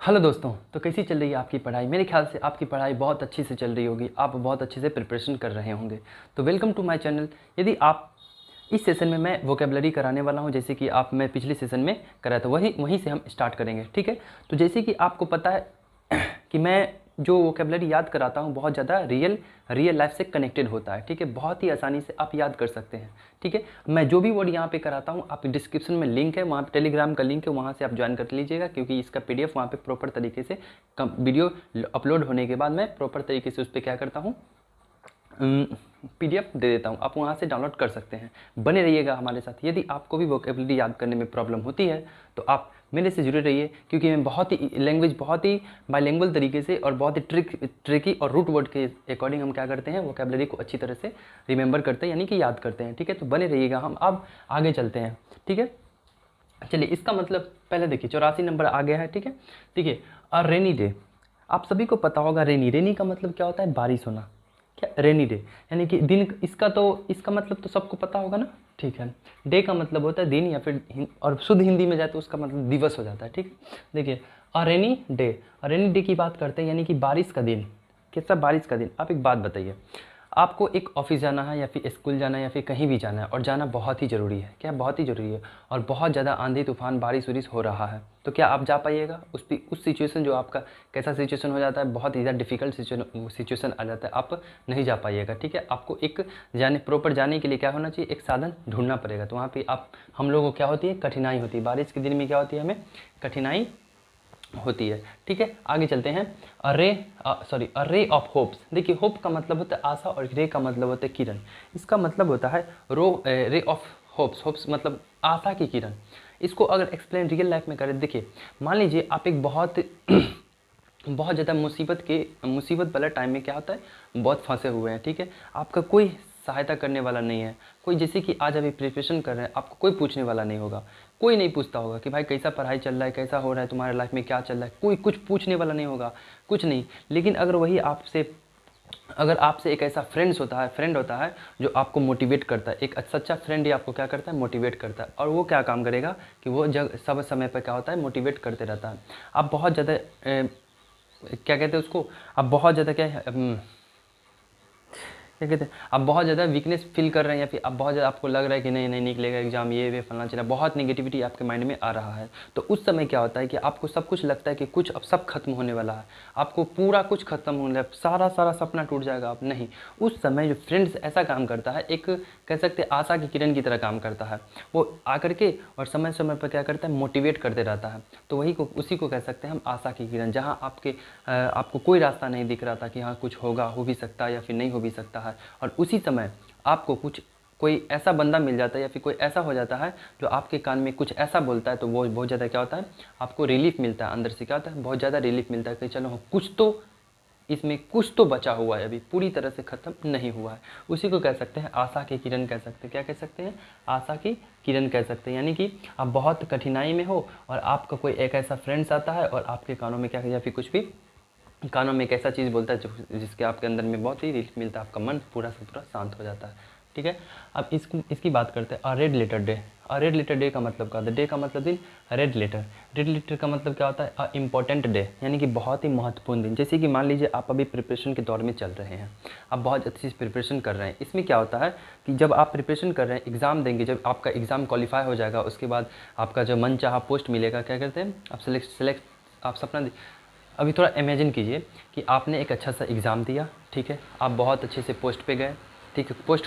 Hello दोस्तों, तो कैसी चल रही है आपकी पढ़ाई। मेरे ख्याल से आपकी पढ़ाई बहुत अच्छी से चल रही होगी, आप बहुत अच्छे से प्रिपरेशन कर रहे होंगे। तो वेलकम टू माय चैनल। यदि आप इस सेशन में मैं वोकेबलरी कराने वाला हूं, जैसे कि आप मैं पिछले सेशन में कराया था, वहीं से हम स्टार्ट करेंगे। ठीक है, तो जैसे कि आपको पता है कि मैं जो वोकेबलरी याद कराता हूँ बहुत ज़्यादा रियल लाइफ से कनेक्टेड होता है। ठीक है, बहुत ही आसानी से आप याद कर सकते हैं। ठीक है, मैं जो भी वर्ड यहाँ पे कराता हूँ, आप डिस्क्रिप्शन में लिंक है, वहाँ पे टेलीग्राम का लिंक है, वहाँ से आप ज्वाइन कर लीजिएगा, क्योंकि इसका पीडीएफ वहाँ पे प्रॉपर तरीके से वीडियो अपलोड होने के बाद मैं प्रॉपर तरीके से उस पर क्या करता हूँ, पीडीएफ दे देता हूँ, आप वहाँ से डाउनलोड कर सकते हैं। बने रहिएगा हमारे साथ। यदि आपको भी वोकेबलरी याद करने में प्रॉब्लम होती है तो आप मेरे से जुड़े रहिए, क्योंकि मैं बहुत ही बाइलिंगुअल तरीके से और बहुत ही ट्रिकी और रूट वर्ड के अकॉर्डिंग हम क्या करते हैं, वोकेबलरी को अच्छी तरह से रिमेंबर करते हैं, यानी कि याद करते हैं। ठीक है, तो बने रहिएगा। हम अब आगे चलते हैं। ठीक है, चलिए इसका मतलब पहले देखिए 84 नंबर आ गया है। ठीक है, देखिए अ रेनी डे, आप सभी को पता होगा रेनी का मतलब क्या होता है, बारिश होना। क्या रेनी डे यानी कि दिन, इसका मतलब तो सबको पता होगा ना। ठीक है, डे का मतलब होता है दिन, या फिर और शुद्ध हिंदी में जाए तो उसका मतलब दिवस हो जाता है। ठीक, देखिए अ रेनी डे की बात करते हैं, यानी कि बारिश का दिन। कैसा बारिश का दिन। आप एक बात बताइए, आपको एक ऑफिस जाना है या फिर स्कूल जाना है या फिर कहीं भी जाना है, और जाना बहुत ही ज़रूरी है। क्या बहुत ही ज़रूरी है, और बहुत ज़्यादा आंधी तूफान बारिश उरिश हो रहा है, तो क्या आप जा पाइएगा। उस सिचुएशन जो आपका कैसा सिचुएशन हो जाता है, बहुत ही ज़्यादा डिफिकल्ट सिचुएशन आ जाता है, आप नहीं जा पाइएगा। ठीक है, आपको एक प्रॉपर जाने के लिए क्या होना चाहिए, एक साधन ढूंढना पड़ेगा। तो वहाँ पर हम लोगों को क्या होती है, कठिनाई होती है। बारिश के दिन में क्या होती है, हमें कठिनाई होती है। ठीक है, आगे चलते हैं। अरे ऑफ होप्स। देखिए होप का मतलब होता है आशा, और रे का मतलब होता है किरण। इसका मतलब होता है रे ऑफ होप्स मतलब आशा की किरण। इसको अगर एक्सप्लेन रियल लाइफ में करें, देखिए मान लीजिए आप एक बहुत बहुत ज़्यादा मुसीबत वाला टाइम में क्या होता है, बहुत फंसे हुए हैं। ठीक है, आपका कोई सहायता करने वाला नहीं है। कोई जैसे कि आज अभी प्रिपरेशन कर रहे हैं, आपको कोई पूछने वाला नहीं होगा। कोई नहीं पूछता होगा कि भाई कैसा पढ़ाई चल रहा है, कैसा हो रहा है, तुम्हारे लाइफ में क्या चल रहा है, कोई कुछ पूछने वाला नहीं होगा, कुछ नहीं। लेकिन अगर आपसे एक ऐसा फ्रेंड होता है जो आपको मोटिवेट करता है, एक सच्चा फ्रेंड ही आपको क्या करता है, मोटिवेट करता है। और वो क्या काम करेगा कि वो सब समय पर क्या होता है, मोटिवेट करते रहता है। आप बहुत ज़्यादा क्या कहते हैं उसको, आप बहुत ज़्यादा क्या कहते हैं, आप बहुत ज़्यादा वीकनेस फील कर रहे हैं, या फिर आप बहुत ज़्यादा आपको लग रहा है कि नहीं नहीं निकलेगा एग्जाम, ये वे फलना चला, बहुत नेगेटिविटी आपके माइंड में आ रहा है। तो उस समय क्या होता है कि आपको सब कुछ लगता है कि कुछ अब सब खत्म होने वाला है, आपको पूरा कुछ खत्म होने वाला, सारा सपना टूट जाएगा। आप नहीं, उस समय जो फ्रेंड्स ऐसा काम करता है, एक कह सकते हैं आशा की किरण की तरह काम करता है। वो आकर के और समय समय पर क्या करता है, मोटिवेट करते रहता है। तो उसी को कह सकते हैं हम आशा की किरण। जहाँ आपको कोई रास्ता नहीं दिख रहा था कि हाँ कुछ होगा, हो भी सकता है या फिर नहीं हो भी सकता है, और उसी समय आपको कोई ऐसा बंदा मिल जाता है, या फिर कोई ऐसा हो जाता है जो आपके कान में कुछ ऐसा बोलता है, तो वो बहुत ज़्यादा क्या होता है, आपको रिलीफ मिलता है। अंदर से क्या होता है, बहुत ज़्यादा रिलीफ मिलता है कि चलो इसमें कुछ तो बचा हुआ है, अभी पूरी तरह से ख़त्म नहीं हुआ है। उसी को कह सकते हैं आशा की किरण कह सकते हैं। क्या कह सकते हैं, आशा की किरण कह सकते हैं। यानी कि आप बहुत कठिनाई में हो और आपका कोई एक ऐसा फ्रेंड्स आता है और आपके कानों में क्या, या फिर कुछ भी कानों में एक ऐसा चीज़ बोलता है जिसके आपके अंदर में बहुत ही रिलीफ मिलता है, आपका मन पूरा से पूरा शांत हो जाता है। ठीक है, अब इसकी बात करते हैं। अ रेड लेटर डे का मतलब क्या होता है, डे का मतलब दिन, रेड लेटर का मतलब क्या होता है, अ इम्पॉर्टेंट डे, यानी कि बहुत ही महत्वपूर्ण दिन। जैसे कि मान लीजिए आप अभी प्रिपरेशन के दौर में चल रहे हैं, आप बहुत अच्छी से प्रिपरेशन कर रहे हैं। इसमें क्या होता है कि जब आप प्रिपरेशन कर रहे हैं, एग्ज़ाम देंगे, जब आपका एग्ज़ाम क्वालिफाई हो जाएगा, उसके बाद आपका जो मन चाहा पोस्ट मिलेगा, क्या करते हैं आप सेलेक्ट आप सपना, अभी थोड़ा इमेजिन कीजिए कि आपने एक अच्छा सा एग्ज़ाम दिया। ठीक है, आप बहुत अच्छे से पोस्ट पे गए। ठीक है, पोस्ट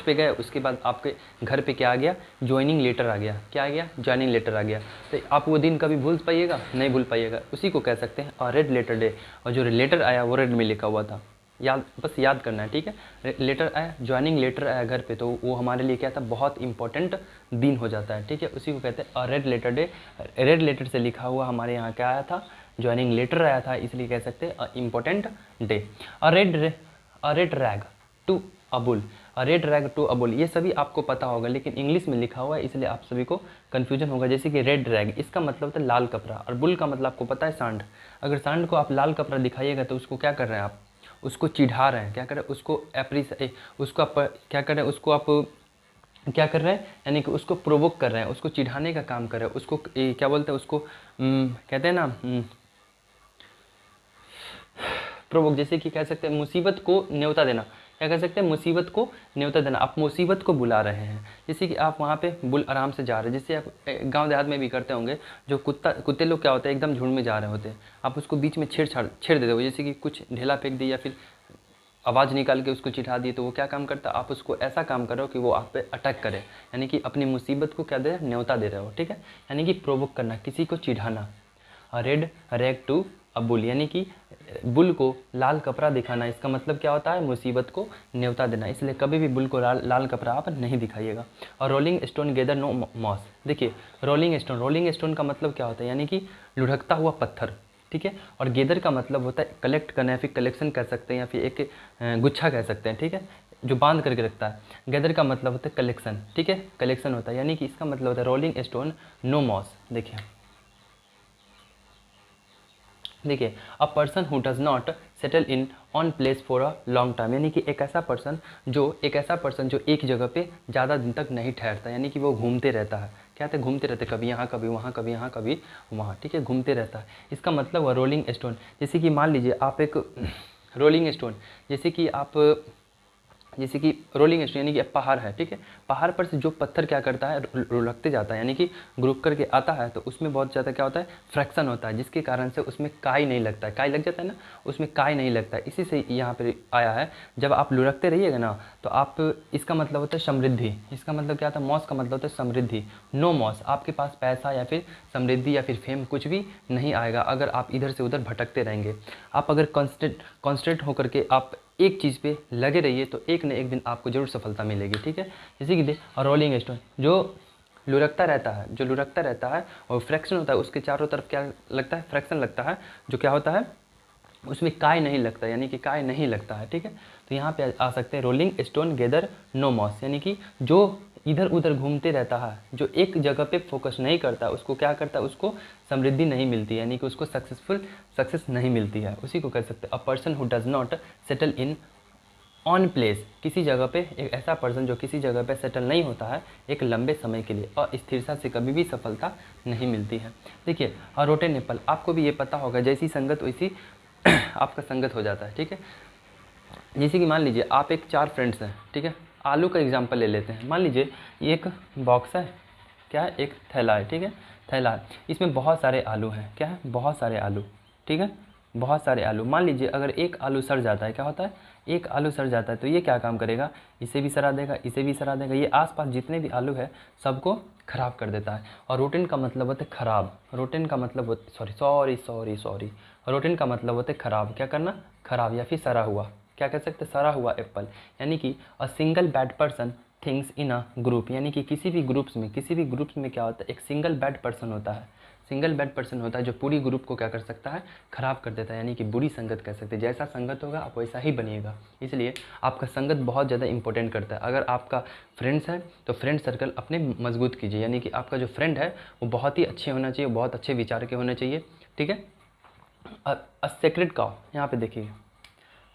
पे गए, उसके बाद आपके घर पे क्या आ गया, ज्वाइनिंग लेटर आ गया। क्या आ गया, ज्वाइनिंग लेटर आ गया। तो आप वो दिन कभी भूल पाइएगा, नहीं भूल पाइएगा। उसी को कह सकते हैं और रेड लेटर डे। और जो लेटर आया वो रेड में लिखा हुआ था, बस याद करना है। ठीक है, लेटर आया, ज्वाइनिंग लेटर आया घर पे, तो वो हमारे लिए क्या था, बहुत इंपॉर्टेंट दिन हो जाता है। ठीक है, उसी को कहते हैं और red letter day. Red letter से लिखा हुआ हमारे यहाँ क्या आया था, ज्वाइनिंग लेटर आया था, इसलिए कह सकते हैं important day. A red rag to a bull, a red rag to a bull, ये सभी आपको पता होगा, लेकिन इंग्लिश में लिखा हुआ है इसलिए आप सभी को कन्फ्यूजन होगा। जैसे कि रेड रैग, इसका मतलब होता है लाल कपड़ा, और बुल का मतलब आपको पता है सांड। अगर सांड को आप लाल कपड़ा दिखाइएगा तो उसको क्या कर रहे हैं आप, उसको चिढ़ा रहे हैं। क्या कर रहे हैं, उसको आप क्या कर रहे हैं, उसको आप क्या कर रहे हैं, यानी कि उसको प्रोवोक कर रहे हैं, उसको चिढ़ाने का काम कर रहे हैं, उसको क्या बोलते हैं, उसको कहते हैं ना प्रोवोक, जैसे कि कह सकते हैं मुसीबत को न्योता देना, क्या कह सकते हैं, मुसीबत को न्योता देना, आप मुसीबत को बुला रहे हैं। जैसे कि आप वहाँ पे बुल आराम से जा रहे हैं, जैसे आप गांव देहात में भी करते होंगे, जो कुत्ते लोग क्या होते हैं एकदम झुंड में जा रहे होते हैं, आप उसको बीच में छेड़ देते हो, जैसे कि कुछ ढेला फेंक दी या फिर आवाज़ निकाल के उसको चिढ़ा दी, तो वो क्या काम करता है, आप उसको ऐसा काम कर रहे हो कि वो आप पे अटैक करे, यानी कि अपनी मुसीबत को क्या दे रहे, न्योता दे रहे हो, ठीक है। यानी कि प्रोवोक करना, किसी को चिढ़ाना। Red rag to a bull, यानी कि बुल को लाल कपड़ा दिखाना, इसका मतलब क्या होता है, मुसीबत को न्योता देना, इसलिए कभी भी बुल को लाल कपड़ा आप नहीं दिखाइएगा। और rolling stone gather no moss, देखिए रोलिंग स्टोन का मतलब क्या होता है, यानी कि लुढ़कता हुआ पत्थर, ठीक है। और गेदर का मतलब होता है कलेक्ट करना, या फिर कलेक्शन कह सकते हैं, या फिर एक गुच्छा कह सकते हैं, ठीक है, जो बांध करके रखता है। गैदर का मतलब होता है कलेक्शन, ठीक है, कलेक्शन होता है, यानी कि इसका मतलब होता है रोलिंग स्टोन नो मॉस। देखिए a person who does not settle in on place for a long time, यानी कि एक ऐसा पर्सन जो एक जगह पे ज़्यादा दिन तक नहीं ठहरता, यानी कि वो घूमते रहता है, क्या कहते हैं, घूमते रहते, कभी यहाँ कभी वहाँ, कभी यहाँ कभी वहाँ, ठीक है, घूमते रहता है। इसका मतलब हुआ रोलिंग स्टोन, जैसे कि मान लीजिए आप एक रोलिंग स्टोन, जैसे कि रोलिंग स्टोन यानी कि पहाड़ है, ठीक है, पहाड़ पर से जो पत्थर क्या करता है, लुढ़कते जाता है, यानी कि ग्रुप करके आता है, तो उसमें बहुत ज़्यादा क्या होता है, फ्रैक्शन होता है, जिसके कारण से उसमें काई नहीं लगता है, काई लग जाता है ना, उसमें काई नहीं लगता है, इसी से यहाँ पर आया है। जब आप लुढ़कते रहिएगा ना, तो आप, इसका मतलब होता है समृद्धि, इसका मतलब क्या होता है, मॉस का मतलब होता है समृद्धि। नो मॉस, आपके पास पैसा या फिर समृद्धि या फिर फेम कुछ भी नहीं आएगा अगर आप इधर से उधर भटकते रहेंगे। आप अगर कॉन्स्टेंट होकर के आप एक चीज़ पे लगे रहिए, तो एक न एक दिन आपको जरूर सफलता मिलेगी, ठीक है। जैसे कि रोलिंग स्टोन जो लुढ़कता रहता है और फ्रैक्शन होता है, उसके चारों तरफ क्या लगता है, फ्रैक्शन लगता है, जो क्या होता है, उसमें काय नहीं लगता, यानी कि काय नहीं लगता है, ठीक है। तो यहाँ पे आ सकते हैं rolling stone gather no moss, यानी कि जो इधर उधर घूमते रहता है, जो एक जगह पे फोकस नहीं करता, उसको क्या करता है, उसको समृद्धि नहीं मिलती, यानी कि उसको सक्सेस नहीं मिलती है, उसी को कह सकते हैं अ person who does not settle in on place, किसी जगह पे, एक ऐसा पर्सन जो किसी जगह पे सेटल नहीं होता है एक लंबे समय के लिए, और स्थिरता से कभी भी सफलता नहीं मिलती है। देखिए और रोटेन एप्पल, आपको भी ये पता होगा, जैसी संगत वैसी आपका संगत हो जाता है, ठीक है। जैसे कि मान लीजिए आप एक 4 फ्रेंड्स हैं, ठीक है, आलू का एग्जांपल ले लेते हैं। मान लीजिए एक बॉक्स है, क्या है, एक थैला है, ठीक है, थैला है, इसमें बहुत सारे आलू हैं, क्या है, बहुत सारे आलू, ठीक है, बहुत सारे आलू। मान लीजिए अगर एक आलू सड़ जाता है, क्या होता है, एक आलू सड़ जाता है, तो ये क्या काम करेगा, इसे भी सड़ा देगा, इसे भी सड़ा देगा, ये आसपास जितने भी आलू है सबको खराब कर देता है। और रोटेन का मतलब होता है खराब, रोटेन का मतलब होता, सॉरी, रोटेन का मतलब होता है खराब, क्या करना, खराब, या फिर सड़ा हुआ, क्या कह सकते हैं, सड़ा हुआ एप्पल। यानी कि a single bed person things in a group, यानी कि किसी भी ग्रुप्स में क्या होता है, एक सिंगल बैड पर्सन होता है, सिंगल बैड पर्सन होता है जो पूरी ग्रुप को क्या कर सकता है, खराब कर देता है, यानी कि बुरी संगत कह सकते हैं। जैसा संगत होगा आप वैसा ही बनिएगा, इसलिए आपका संगत बहुत ज़्यादा इंपॉर्टेंट करता है। अगर आपका फ्रेंड्स है तो फ्रेंड सर्कल अपने मजबूत कीजिए, यानी कि आपका जो फ्रेंड है वो बहुत ही अच्छे होना चाहिए, बहुत अच्छे विचार के होने चाहिए, ठीक है। अ सेक्रेड काउ, यहाँ पे देखिए,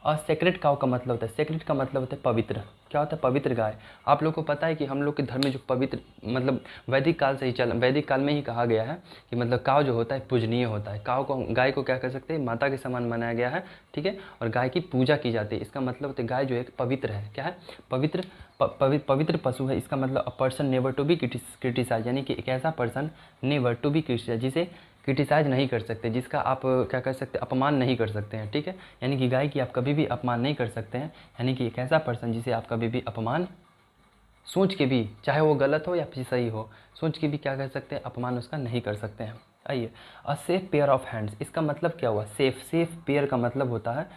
और सेक्रेट काउ का मतलब होता है, सेक्रेट का मतलब होता है पवित्र, क्या होता है, पवित्र गाय। आप लोग को पता है कि हम लोग के धर्म में जो पवित्र, मतलब वैदिक काल में ही कहा गया है कि मतलब काव जो होता है पूजनीय होता है, काव को, गाय को क्या कर सकते हैं, माता के समान मनाया गया है, ठीक है, और गाय की पूजा की जाती है। इसका मतलब होता है गाय जो है पवित्र है, क्या है, पवित्र पशु है। इसका मतलब a person never to be criticise, यानी कि एक ऐसा person never to be criticise, जिसे क्रिटिसाइज नहीं कर सकते, जिसका आप क्या कर सकते, अपमान नहीं कर सकते हैं, ठीक है। यानी कि गाय की आप कभी भी अपमान नहीं कर सकते हैं, यानी कि एक ऐसा पर्सन जिसे आप कभी भी अपमान, सोच के भी, चाहे वो गलत हो या फिर सही हो, सोच के भी क्या कर सकते हैं, अपमान उसका नहीं कर सकते हैं। आइए, a safe pair of hands, इसका मतलब क्या हुआ, सेफ पेयर का मतलब होता है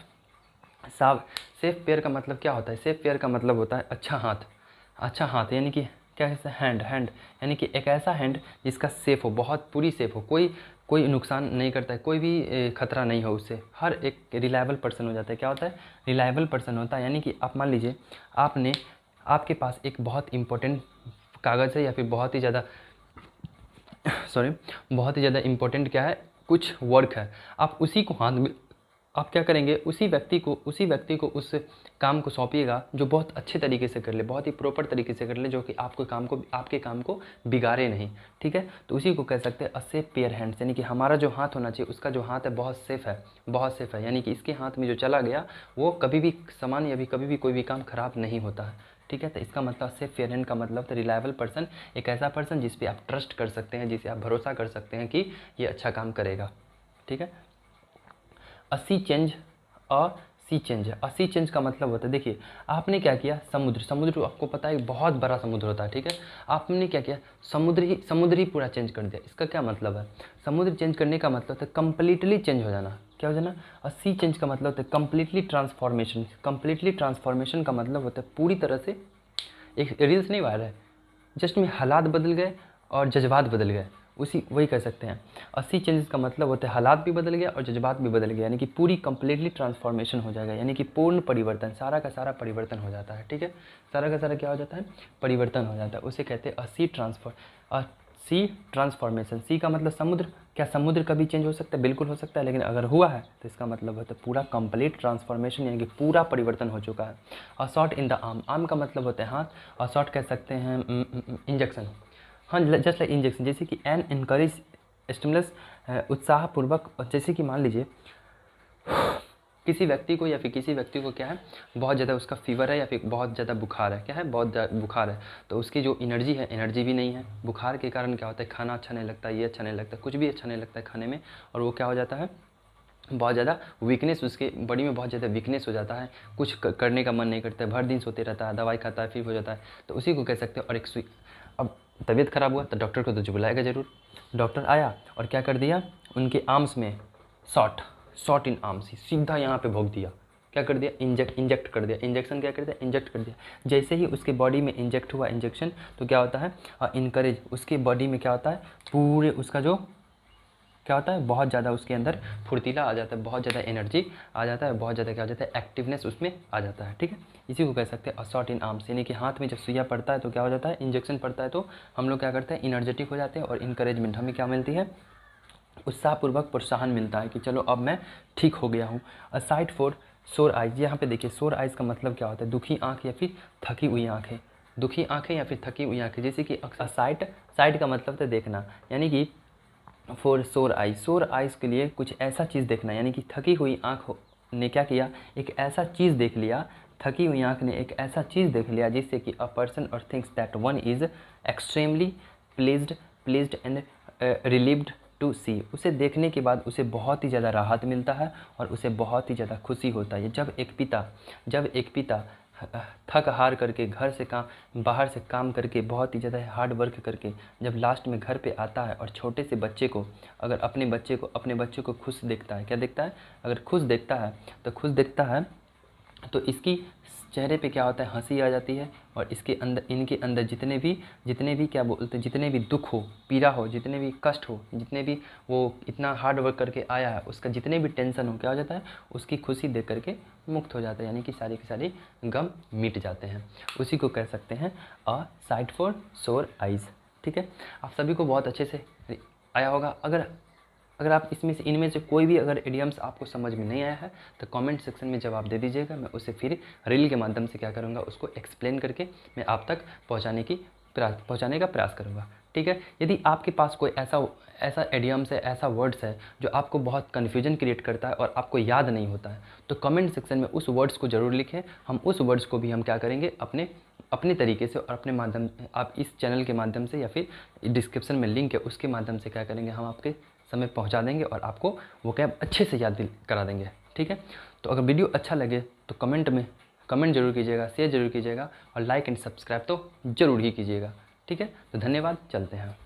साफ, सेफ पेयर का मतलब क्या होता है, सेफ पेयर का मतलब होता है अच्छा हाथ, अच्छा हाथ, यानी कि क्या कहते हैं, हैंड, यानी कि एक ऐसा हैंड जिसका सेफ हो, बहुत पूरी सेफ हो, कोई नुकसान नहीं करता है, कोई भी खतरा नहीं हो उससे, हर एक रिलायबल पर्सन हो जाता है। क्या होता है, रिलायबल पर्सन होता है, यानी कि आप मान लीजिए आपके पास एक बहुत इंपॉर्टेंट कागज़ है, या फिर बहुत ही ज़्यादा बहुत ही ज़्यादा इंपॉर्टेंट क्या है, कुछ वर्क है, आप उसी को आप क्या करेंगे, उसी व्यक्ति को उस काम को सौंपिएगा जो बहुत अच्छे तरीके से कर ले, बहुत ही प्रॉपर तरीके से कर ले, जो कि आपके काम को बिगाड़े नहीं। ठीक है, तो उसी को कह सकते हैं अ सेफ पेयर हैंड्स, यानी कि हमारा जो हाथ होना चाहिए, उसका जो हाथ है बहुत सेफ है, बहुत सेफ है, यानी कि इसके हाथ में जो चला गया वो कभी भी सामान या कभी भी कोई भी काम खराब नहीं होता है। ठीक है, तो इसका मतलब सेफ पेयर हैंड का मतलब तो रिलायबल पर्सन, एक ऐसा पर्सन जिस पे आप ट्रस्ट कर सकते हैं, जिसे आप भरोसा कर सकते हैं कि ये अच्छा काम करेगा। ठीक है, अ सी चेंज, सी चेंज का मतलब होता है, देखिए आपने क्या किया, समुद्र आपको पता है बहुत बड़ा समुद्र होता है। ठीक है, आपने क्या किया, समुद्र ही पूरा चेंज कर दिया। इसका क्या मतलब है, समुद्र चेंज करने का मतलब है कंप्लीटली चेंज हो जाना। क्या हो जाना, और सी चेंज का मतलब होता है कंप्लीटली ट्रांसफॉर्मेशन। कंप्लीटली ट्रांसफॉर्मेशन का मतलब होता है पूरी तरह से, एक रील्स नहीं वायरल है, जस्ट में हालात बदल गए और जज्बात बदल गए, वही कह सकते हैं। 80 चेंजेस का मतलब होता है हालात भी बदल गया और जज्बात भी बदल गया, यानी कि पूरी कंप्लीटली ट्रांसफॉर्मेशन हो जाएगा, यानी कि पूर्ण परिवर्तन, सारा का सारा परिवर्तन हो जाता है। ठीक है, सारा का सारा क्या हो जाता है, परिवर्तन हो जाता है, उसे कहते हैं सी ट्रांसफॉर्मेशन। सी का मतलब समुद्र, क्या समुद्र कभी चेंज हो सकता है, बिल्कुल हो सकता है, लेकिन अगर हुआ है तो इसका मतलब होता है पूरा कंप्लीट ट्रांसफॉर्मेशन, यानी कि पूरा परिवर्तन हो चुका है। A shot in the arm का मतलब होता है हाथ, और शॉट कह सकते हैं इंजेक्शन। हाँ, जस्ट लाइक इंजेक्शन, जैसे कि एन इनकरेज स्टिमुलस, उत्साहपूर्वक, जैसे कि मान लीजिए किसी व्यक्ति को क्या है, बहुत ज़्यादा उसका फीवर है या फिर बहुत ज़्यादा बुखार है, क्या है, बहुत ज़्यादा बुखार है, तो उसकी जो एनर्जी भी नहीं है। बुखार के कारण क्या होता है, खाना अच्छा नहीं लगता, ये अच्छा नहीं लगता, कुछ भी अच्छा नहीं लगता है खाने में, और वो क्या हो जाता है, बहुत ज़्यादा वीकनेस, उसके बॉडी में बहुत ज़्यादा वीकनेस हो जाता है, कुछ करने का मन नहीं करता है, भर दिन सोते रहता है, दवाई खाता है, फिर हो जाता है, तो उसी को कह सकते हैं। और अब तबीयत खराब हुआ तो डॉक्टर को तो बुलाएगा ज़रूर। डॉक्टर आया और क्या कर दिया, उनके आर्म्स में शॉट इन आर्म्स, सीधा यहाँ पे भोग दिया, क्या कर दिया, इंजेक्ट कर दिया। इंजेक्शन क्या कर दिया, इंजेक्ट कर दिया। जैसे ही उसके बॉडी में इंजेक्ट हुआ इंजेक्शन, तो क्या होता है, इनकरेज, उसके बॉडी में क्या होता है, पूरे उसका जो क्या होता है, बहुत ज़्यादा उसके अंदर फुर्तीला आ जाता है, बहुत ज़्यादा एनर्जी आ जाता है, बहुत ज़्यादा क्या हो जाता है, एक्टिवनेस उसमें आ जाता है। ठीक है, इसी को कह सकते हैं असॉट इन आर्म्स, यानी कि हाथ में जब सुइया पड़ता है तो क्या हो जाता है, इंजेक्शन पड़ता है, तो हम लोग क्या करते हैं, एनर्जेटिक हो जाते हैं, और इंकरेजमेंट हमें क्या मिलती है, उत्साहपूर्वक प्रोत्साहन मिलता है कि चलो अब मैं ठीक हो गया हूँ। असाइड फॉर सोर आइज, यहाँ पे देखिए सोर आइज का मतलब क्या होता है, दुखी आँख या फिर थकी हुई आँखें, दुखी आँखें या फिर थकी हुई आँखें, जैसे कि साइड का मतलब तो देखना, यानी कि फॉर सोर आइज़ के लिए कुछ ऐसा चीज़ देखना, यानी कि थकी हुई आँख ने क्या किया, एक ऐसा चीज़ देख लिया, थकी हुई आँख ने एक ऐसा चीज़ देख लिया जिससे कि अ पर्सन और thinks that one is extremely pleased and relieved to see, उसे देखने के बाद उसे बहुत ही ज़्यादा राहत मिलता है और उसे बहुत ही ज़्यादा खुशी होता है। जब एक पिता थक हार करके बाहर से काम करके, बहुत ही ज़्यादा हार्ड वर्क करके, जब लास्ट में घर पे आता है और छोटे से बच्चे को, अगर अपने बच्चे को खुश देखता है, क्या देखता है, अगर खुश देखता है तो इसकी चेहरे पे क्या होता है, हंसी आ जाती है, और इनके अंदर जितने भी क्या बोलते हैं, जितने भी दुख हो, पीड़ा हो, जितने भी कष्ट हो, जितने भी वो इतना हार्ड वर्क करके आया है, उसका जितने भी टेंशन हो, क्या हो जाता है, उसकी खुशी देख करके मुक्त हो जाता है, यानी कि सारी की सारी गम मिट जाते हैं। उसी को कह सकते हैं अ साइट फॉर सोर आइज़। ठीक है, आप सभी को बहुत अच्छे से आया होगा। अगर आप इनमें से कोई भी अगर इडियम्स आपको समझ में नहीं आया है तो कमेंट सेक्शन में जवाब दे दीजिएगा, मैं उसे फिर रील के माध्यम से क्या करूँगा, उसको एक्सप्लेन करके मैं आप तक पहुँचाने का प्रयास करूँगा। ठीक है, यदि आपके पास कोई ऐसा इडियम्स है, ऐसा वर्ड्स है जो आपको बहुत कन्फ्यूजन क्रिएट करता है और आपको याद नहीं होता है, तो कमेंट सेक्शन में उस वर्ड्स को ज़रूर लिखें। हम उस वर्ड्स को भी हम क्या करेंगे, अपने तरीके से और अपने माध्यम, आप इस चैनल के माध्यम से या फिर डिस्क्रिप्शन में लिंक है उसके माध्यम से क्या करेंगे, हम आपके समय पहुंचा देंगे और आपको वो कैब अच्छे से याद करा देंगे। ठीक है, तो अगर वीडियो अच्छा लगे तो कमेंट जरूर कीजिएगा, शेयर जरूर कीजिएगा, और लाइक एंड सब्सक्राइब तो ज़रूर ही कीजिएगा। ठीक है, तो धन्यवाद, चलते हैं।